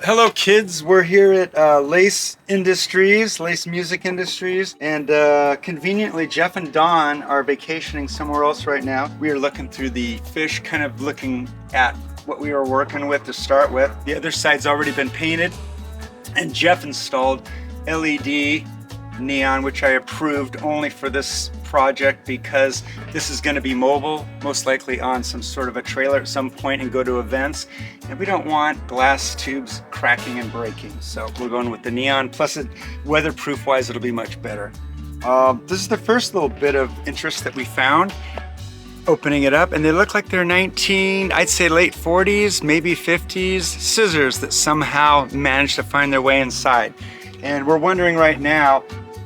Hello kids, we're here at Lace Music Industries, and conveniently Jeff and Don are vacationing somewhere else right now. We are looking through the fish, kind of looking at what we were working with to start with. The other side's already been painted, and Jeff installed LED neon, which I approved only for this project because this is going to be mobile, most likely on some sort of a trailer at some point and go to events, and we don't want glass tubes cracking and breaking, so we're going with the neon. Plus, weatherproof wise, it'll be much better. This is the first little bit of interest that we found opening it up, and they look like they're I'd say late 40s, maybe 50s scissors that somehow managed to find their way inside. And we're wondering right now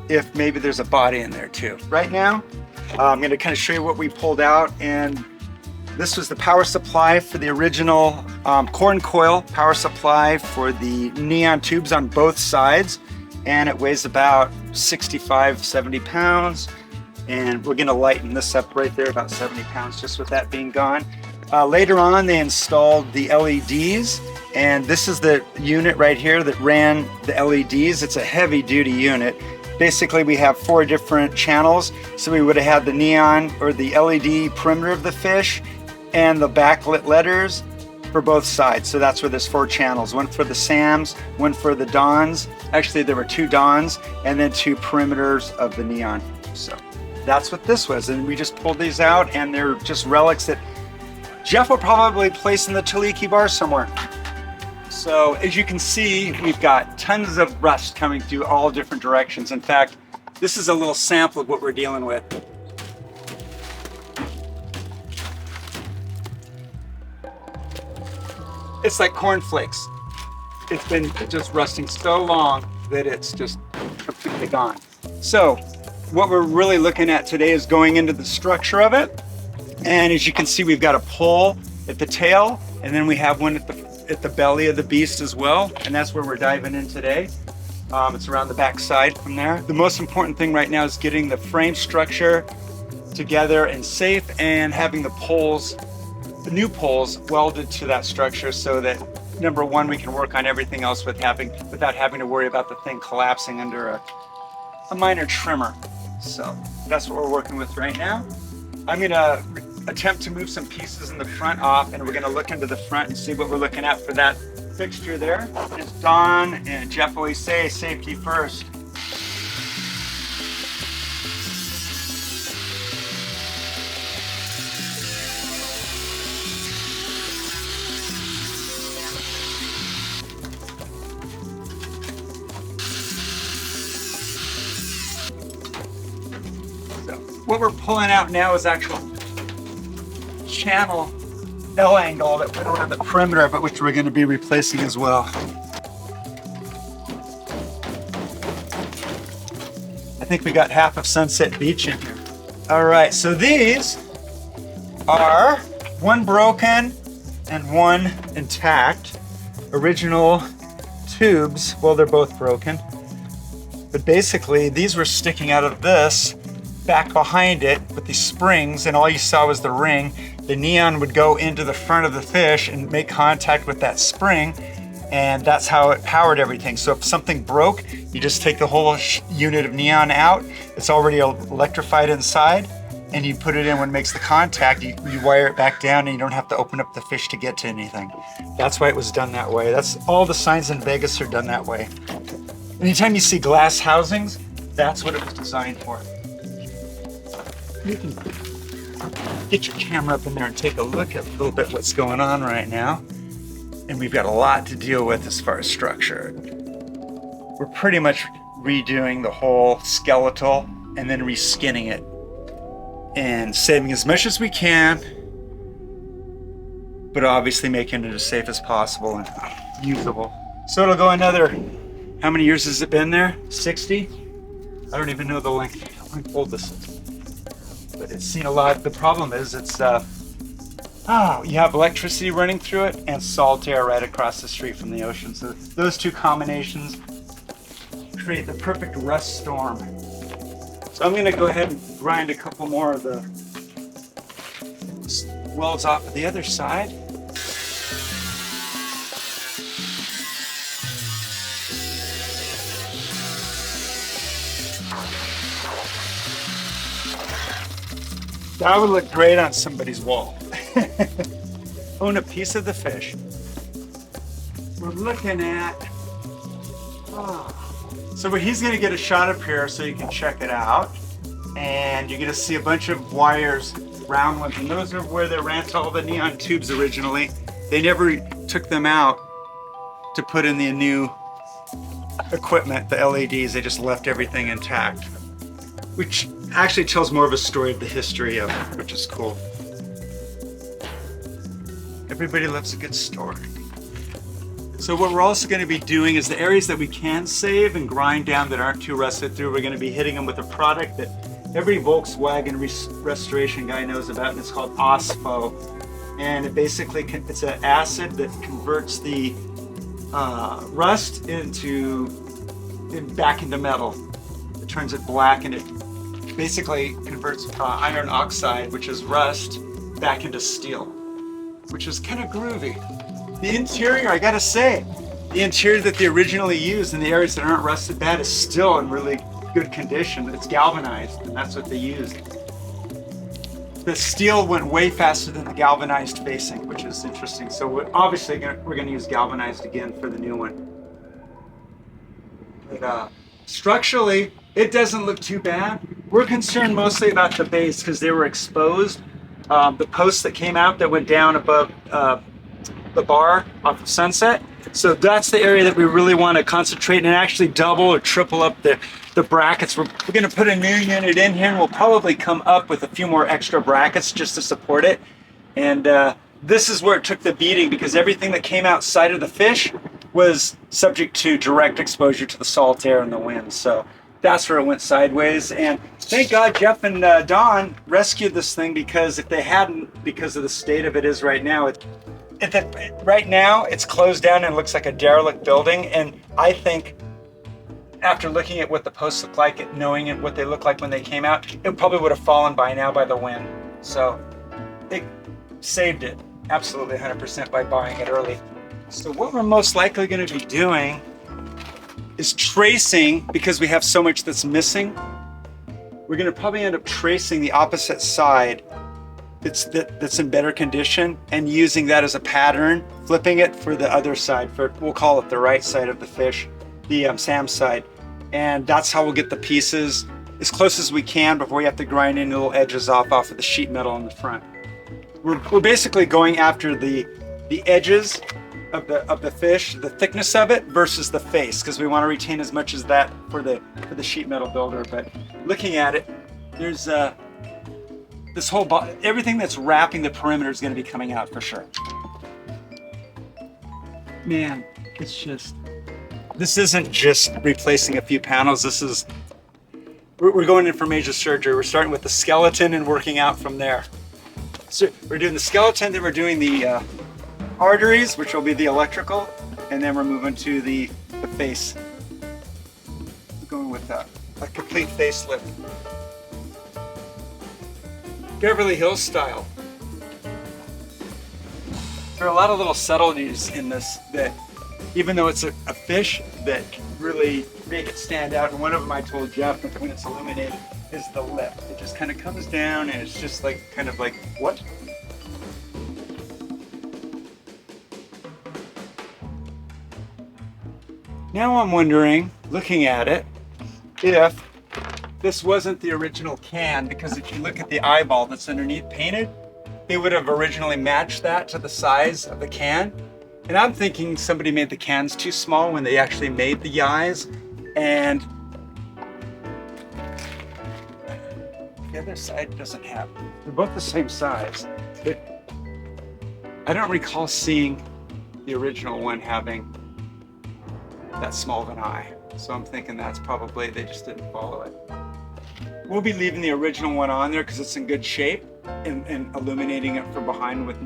if maybe there's a body in there too. Right now, I'm going to kind of show you what we pulled out, and this was the power supply for the original corn coil power supply for the neon tubes on both sides, and it weighs about 65, 70 pounds, and we're going to lighten this up right there, about 70 pounds, just with that being gone. Later on, they installed the LEDs, and this is the unit right here that ran the LEDs. It's a heavy-duty unit. Basically, we have 4 different channels, so we would have had the neon or the LED perimeter of the fish and the backlit letters for both sides. So that's where there's 4 channels, one for the Sams, one for the Dons. Actually, there were 2 Dons and then 2 perimeters of the neon. So that's what this was, and we just pulled these out, and they're just relics that Jeff will probably place in the Tiki bar somewhere. So as you can see, we've got tons of rust coming through all different directions. In fact, this is a little sample of what we're dealing with. It's like cornflakes. It's been just rusting so long that it's just completely gone. So what we're really looking at today is going into the structure of it. And as you can see, we've got a pole at the tail, and then we have one at the belly of the beast as well, and that's where we're diving in today. It's around the back side from there. The most important thing right now is getting the frame structure together and safe, and having the new poles welded to that structure, so that number one, we can work on everything else without having to worry about the thing collapsing under a minor tremor. So that's what we're working with right now. I'm gonna attempt to move some pieces in the front off, and we're going to look into the front and see what we're looking at for that fixture there. As Don and Jeff always say, safety first. So what we're pulling out now is actual channel L angle that went around the perimeter of it, which we're going to be replacing as well. I think we got half of Sunset Beach in here. All right, so these are one broken and one intact. Original tubes, well, they're both broken. But basically, these were sticking out of this back behind it with these springs, and all you saw was the ring. The neon would go into the front of the fish and make contact with that spring, and that's how it powered everything. So if something broke, you just take the whole unit of neon out. It's already electrified inside, and you put it in when it makes the contact. You wire it back down, and you don't have to open up the fish to get to anything. That's why it was done that way. That's all the signs in Vegas are done that way. Anytime you see glass housings, that's what it was designed for. You can get your camera up in there and take a look at a little bit what's going on right now. And we've got a lot to deal with as far as structure. We're pretty much redoing the whole skeletal and then reskinning it and saving as much as we can, but obviously making it as safe as possible and usable. So it'll go another, how many years has it been there? 60? I don't even know the length. How old this is. But it's seen a lot. The problem is it's you have electricity running through it and salt air right across the street from the ocean. So those two combinations create the perfect rust storm. So I'm going to go ahead and grind a couple more of the welds off of the other side. That would look great on somebody's wall. Own a piece of the fish. We're looking at, so he's gonna get a shot up here so you can check it out. And you're gonna see a bunch of wires, round ones, and those are where they ran to all the neon tubes originally. They never took them out to put in the new equipment, the LEDs. They just left everything intact, which actually tells more of a story of the history of it, which is cool. Everybody loves a good story. So what we're also going to be doing is the areas that we can save and grind down that aren't too rusted through, we're going to be hitting them with a product that every Volkswagen restoration guy knows about, and it's called OSPO. And it basically, it's an acid that converts the rust back into metal. It turns it black, and it basically converts iron oxide, which is rust, back into steel, which is kind of groovy. The interior, I gotta say, the interior that they originally used in the areas that aren't rusted bad is still in really good condition. It's galvanized, and that's what they used. The steel went way faster than the galvanized facing, which is interesting. So we're obviously we're gonna use galvanized again for the new one. But structurally, it doesn't look too bad. We're concerned mostly about the base because they were exposed. The posts that came out that went down above the bar off of Sunset. So that's the area that we really want to concentrate and actually double or triple up the brackets. We're going to put a new unit in here, and we'll probably come up with a few more extra brackets just to support it. And this is where it took the beating, because everything that came outside of the fish was subject to direct exposure to the salt air and the wind. So that's where it went sideways. And thank God Jeff and Don rescued this thing, because if they hadn't, because of the state of it is right now, right now it's closed down and looks like a derelict building. And I think after looking at what the posts look like, and knowing what they look like when they came out, it probably would have fallen by now by the wind. So it saved it absolutely 100% by buying it early. So what we're most likely going to be doing is tracing, because we have so much that's missing. We're going to probably end up tracing the opposite side that's in better condition, and using that as a pattern, flipping it for the other side, we'll call it the right side of the fish, the SAM side. And that's how we'll get the pieces as close as we can before we have to grind any little edges off of the sheet metal on the front. We're basically going after the edges of the fish, the thickness of it versus the face, because we want to retain as much as that for the sheet metal builder. But looking at it, there's this whole everything that's wrapping the perimeter is going to be coming out for sure. Man, it's just, this isn't just replacing a few panels. This is, we're going in for major surgery. We're starting with the skeleton and working out from there. So we're doing the skeleton, then we're doing the arteries, which will be the electrical, and then we're moving to the face. We're going with a complete facelift. Beverly Hills style. There are a lot of little subtleties in this that, even though it's a fish, that really make it stand out. And one of them I told Jeff, when it's illuminated, is the lip. It just kind of comes down, and it's just like, kind of like, what? Now I'm wondering, looking at it, if this wasn't the original can, because if you look at the eyeball that's underneath painted, they would have originally matched that to the size of the can. And I'm thinking somebody made the cans too small when they actually made the eyes. And the other side doesn't have, they're both the same size. But I don't recall seeing the original one having that small of an eye. So I'm thinking that's probably, they just didn't follow it. We'll be leaving the original one on there because it's in good shape, and illuminating it from behind with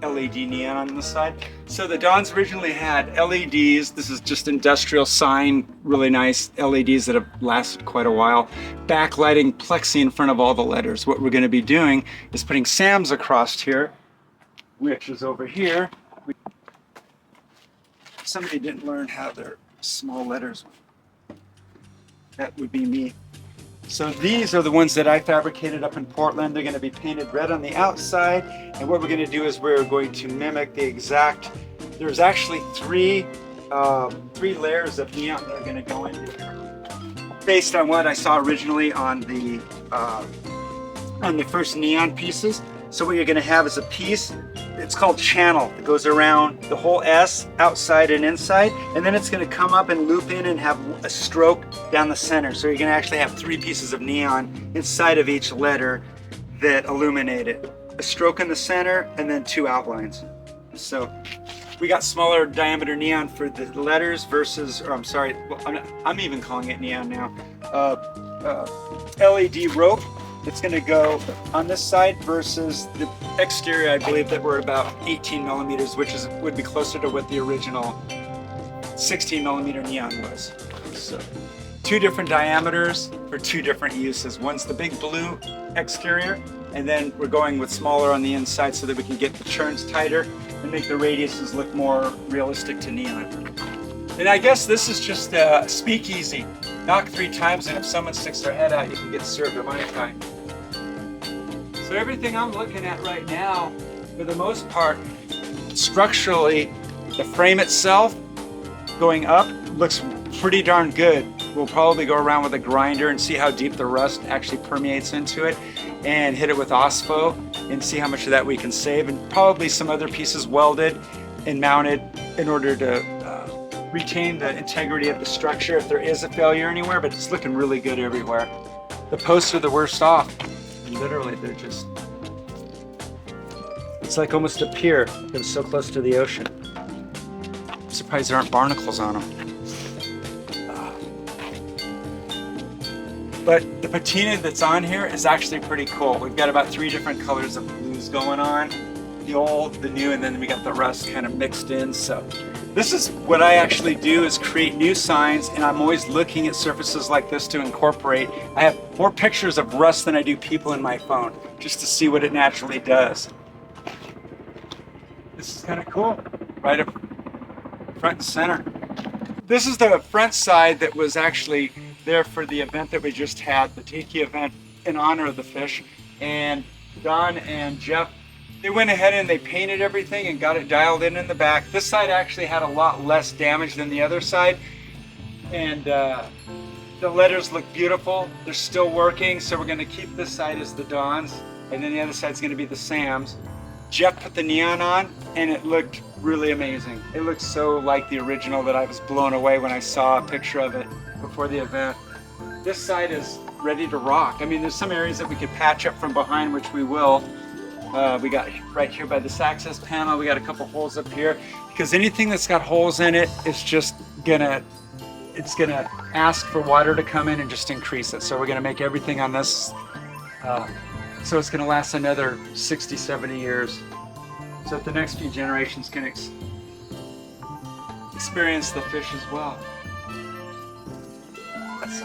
LED neon on the side. So the Dons originally had LEDs. This is just industrial sign, really nice LEDs that have lasted quite a while. Backlighting plexi in front of all the letters. What we're going to be doing is putting SAMs across here, which is over here. Somebody didn't learn how their small letters. That would be me. So these are the ones that I fabricated up in Portland. They're going to be painted red on the outside, and what we're going to do is we're going to mimic the exact, there's actually three layers of neon that are going to go into here, based on what I saw originally on the first neon pieces. So what you're going to have is a piece, it's called channel. It goes around the whole S, outside and inside, and then it's going to come up and loop in and have a stroke down the center. So you're going to actually have 3 pieces of neon inside of each letter that illuminate it. A stroke in the center and then 2 outlines. So we got smaller diameter neon for the letters versus, or I'm sorry, well, I'm even calling it neon now. LED rope. It's going to go on this side versus the exterior. I believe that we're about 18 millimeters, which would be closer to what the original 16 millimeter neon was. So 2 different diameters for 2 different uses. One's the big blue exterior, and then we're going with smaller on the inside so that we can get the churns tighter and make the radiuses look more realistic to neon. And I guess this is just a speakeasy. Knock 3 times, and if someone sticks their head out, you can get served a Mai Tai. So everything I'm looking at right now, for the most part, structurally, the frame itself going up looks pretty darn good. We'll probably go around with a grinder and see how deep the rust actually permeates into it, and hit it with OSPO and see how much of that we can save, and probably some other pieces welded and mounted in order to retain the integrity of the structure if there is a failure anywhere, but it's looking really good everywhere. The posts are the worst off. Literally, they're just, it's like almost a pier. It was so close to the ocean. I'm surprised there aren't barnacles on them. But the patina that's on here is actually pretty cool. We've got about 3 different colors of blues going on. The old, the new, and then we got the rust kind of mixed in. So this is what I actually do, is create new signs, and I'm always looking at surfaces like this to incorporate. I have more pictures of rust than I do people in my phone, just to see what it naturally does. This is kind of cool, right up front and center. This is the front side that was actually there for the event that we just had, the Tiki event in honor of the fish. And Don and Jeff, they went ahead and they painted everything and got it dialed in the back. This side actually had a lot less damage than the other side. And the letters look beautiful. They're still working, so we're gonna keep this side as the Dons, and then the other side's gonna be the Sams. Jeff put the neon on, and it looked really amazing. It looked so like the original that I was blown away when I saw a picture of it before the event. This side is ready to rock. I mean, there's some areas that we could patch up from behind, which we will. We got right here by this access panel, we got a couple holes up here, because anything that's got holes in it is just gonna, it's gonna ask for water to come in and just increase it. So we're gonna make everything on this, so it's gonna last another 60, 70 years. So that the next few generations can experience the fish as well. That's